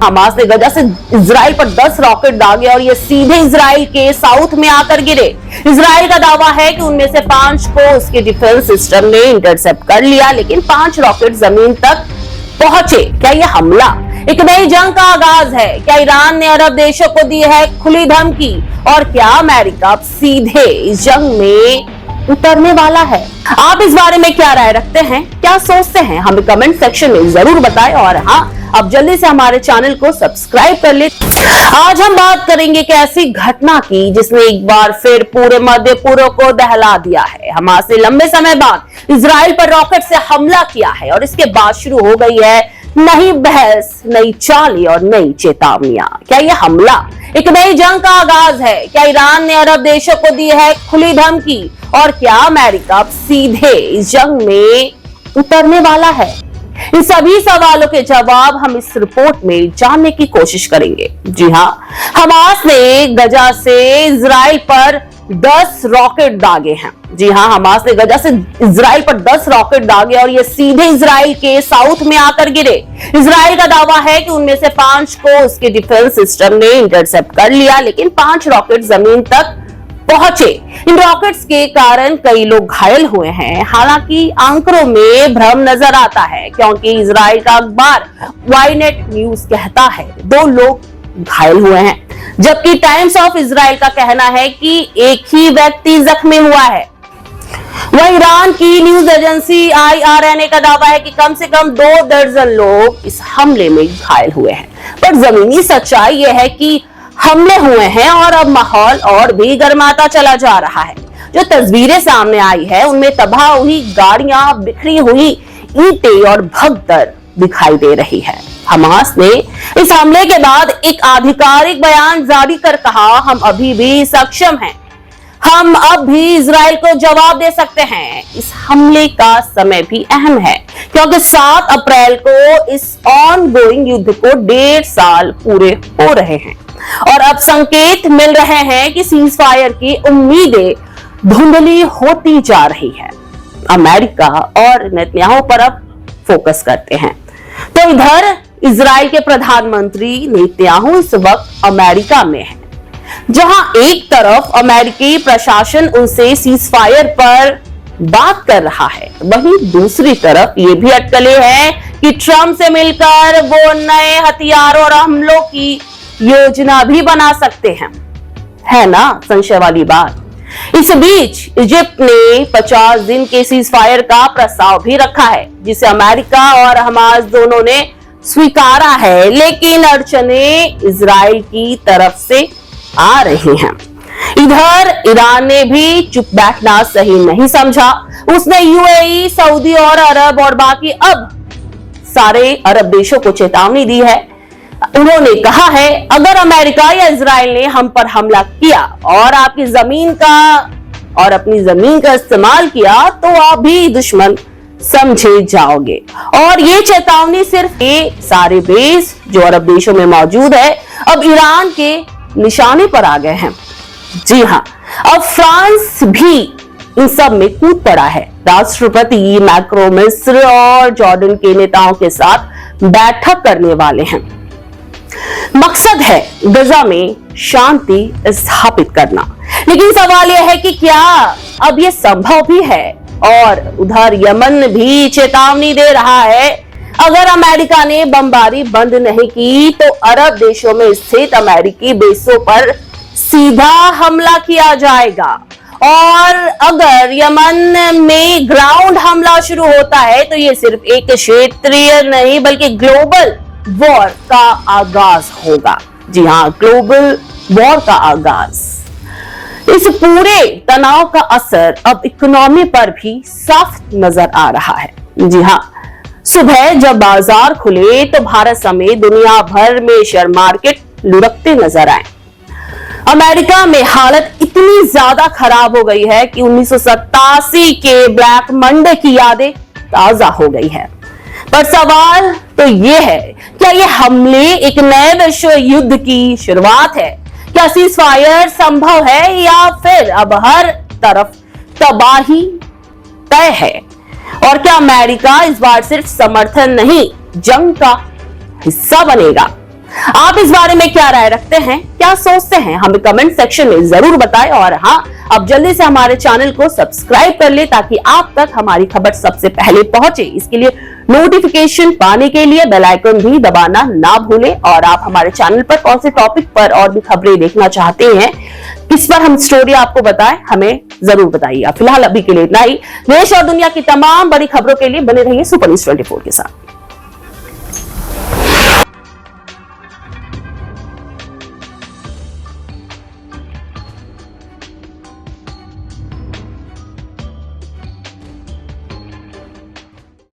Hamas ने गजा से Israel पर 10 रॉकेट दागे और ये सीधे इजराइल के साउथ में आकर गिरे। इजराइल का दावा है कि उनमें से 5 को उसके डिफेंस सिस्टम ने इंटरसेप्ट कर लिया, लेकिन 5 रॉकेट जमीन तक पहुंचे। क्या यह हमला एक नई जंग का आगाज है? क्या ईरान ने अरब देशों को दी है खुली धमकी? और क्या अमेरिका अब सीधे इस जंग में उतरने वाला है? आप इस बारे में क्या राय रखते हैं, क्या सोचते हैं, हमें कमेंट सेक्शन में जरूर बताएं। और हाँ, अब जल्दी से हमारे चैनल को सब्सक्राइब कर ले। आज हम बात करेंगे एक ऐसी घटना की जिसने एक बार फिर पूरे मध्य पूर्व को दहला दिया है। हमास ने लंबे समय बाद इजराइल पर रॉकेट से हमला किया है और इसके बाद शुरू हो गई है नई बहस, नई चालें और नई चेतावनियां। क्या यह हमला एक नई जंग का आगाज है? क्या ईरान ने अरब देशों को दी है खुली धमकी? और क्या अमेरिका अब सीधे इस जंग में उतरने वाला है? इन सभी सवालों के जवाब हम इस रिपोर्ट में जानने की कोशिश करेंगे। जी हाँ, हमास ने गजा से इजराइल पर 10 रॉकेट दागे हैं। जी हाँ, हमास ने गजा से इजराइल पर 10 रॉकेट दागे और ये सीधे इजराइल के साउथ में आकर गिरे। इजराइल का दावा है कि उनमें से 5 को उसके डिफेंस सिस्टम ने इंटरसेप्ट कर लिया, लेकिन 5 रॉकेट जमीन तक पहुंचे। इन रॉकेट्स के कारण कई लोग घायल हुए हैं। हालांकि आंकड़ों में भ्रम नजर आता है, क्योंकि इजराइल का अखबार वाईनेट न्यूज कहता है 2 लोग घायल हुए हैं, जबकि टाइम्स ऑफ इजराइल का कहना है कि एक ही व्यक्ति जख्मी हुआ है। वह ईरान की न्यूज एजेंसी IRNA का दावा है कि कम से कम 2 दर्जन लोग इस हमले में घायल हुए हैं। पर जमीनी सच्चाई यह है कि हमले हुए हैं और अब माहौल और भी गर्माता चला जा रहा है। जो तस्वीरें सामने आई है उनमें तबाह हुई गाड़ियां, बिखरी हुई ईंटें और भगदड़ दिखाई दे रही है। हमास ने इस हमले के बाद एक आधिकारिक बयान जारी कर कहा, हम अभी भी सक्षम हैं, हम अब भी इजराइल को जवाब दे सकते हैं। इस हमले का समय भी अहम है, क्योंकि 7 अप्रैल को इस ऑन गोइंग युद्ध को 1.5 साल पूरे हो रहे हैं और अब संकेत मिल रहे हैं कि सीज फायर की उम्मीदें धुंधली होती जा रही है। अमेरिका और नेतन्याहू पर अब फोकस करते हैं। तो इधर इजराइल के प्रधानमंत्री नेतन्याहू इस वक्त अमेरिका में है, जहां एक तरफ अमेरिकी प्रशासन उनसे सीज फायर पर बात कर रहा है, वहीं दूसरी तरफ ये भी अटकलें हैं कि ट्रंप से मिलकर वो नए हथियारों और हमलों की योजना भी बना सकते हैं। है ना संशय वाली बात। इस बीच इजिप्ट ने 50 दिन के सीज फायर का प्रस्ताव भी रखा है, जिसे अमेरिका और हमास दोनों ने स्वीकारा है, लेकिन अड़चनें इजराइल की तरफ से आ रही हैं। इधर ईरान ने भी चुप बैठना सही नहीं समझा। उसने UAE, सऊदी और अरब और बाकी अब सारे अरब देशों को चेतावनी दी है। उन्होंने कहा है, अगर अमेरिका या इजराइल ने हम पर हमला किया और आपकी जमीन का और अपनी जमीन का इस्तेमाल किया, तो आप भी दुश्मन समझे जाओगे। और ये चेतावनी सिर्फ ये सारे बेस जो अरब देशों में मौजूद है अब ईरान के निशाने पर आ गए हैं। जी हाँ, अब फ्रांस भी इन सब में कूद पड़ा है। राष्ट्रपति मैक्रो मिस्र और जॉर्डन के नेताओं के साथ बैठक करने वाले हैं। मकसद है गजा में शांति स्थापित करना, लेकिन सवाल यह है कि क्या अब ये संभव भी है? और उधर यमन भी चेतावनी दे रहा है, अगर अमेरिका ने बमबारी बंद नहीं की तो अरब देशों में स्थित अमेरिकी बेसों पर सीधा हमला किया जाएगा। और अगर यमन में ग्राउंड हमला शुरू होता है तो ये सिर्फ एक क्षेत्रीय नहीं बल्कि ग्लोबल वॉर का आगाज होगा। जी हाँ, ग्लोबल वॉर का आगाज। इस पूरे तनाव का असर अब इकोनॉमी पर भी साफ नजर आ रहा है। जी हाँ, सुबह जब बाजार खुले तो भारत समेत दुनिया भर में शेयर मार्केट लुढ़कते नजर आए। अमेरिका में हालत इतनी ज्यादा खराब हो गई है कि 1987 के ब्लैक मंडे की यादें ताजा हो गई है। पर सवाल तो ये है, क्या ये हमले एक नए विश्व युद्ध की शुरुआत है? क्या सीज फायर संभव है या फिर अब हर तरफ तबाही तय है? और क्या अमेरिका इस बार सिर्फ समर्थन नहीं जंग का हिस्सा बनेगा? आप इस बारे में क्या राय रखते हैं, क्या सोचते हैं, हमें कमेंट सेक्शन में जरूर बताएं। और हाँ, अब जल्दी से हमारे चैनल को सब्सक्राइब कर ले ताकि आप तक हमारी खबर सबसे पहले पहुंचे। इसके लिए नोटिफिकेशन पाने के लिए बेल आइकन भी दबाना ना भूलें। और आप हमारे चैनल पर कौन से टॉपिक पर और भी खबरें देखना चाहते हैं, किस पर हम स्टोरी आपको बताएं, हमें जरूर बताइए। फिलहाल अभी के लिए इतना ही। देश और दुनिया की तमाम बड़ी खबरों के लिए बने रहिए सुपर न्यूज़ 24 के साथ।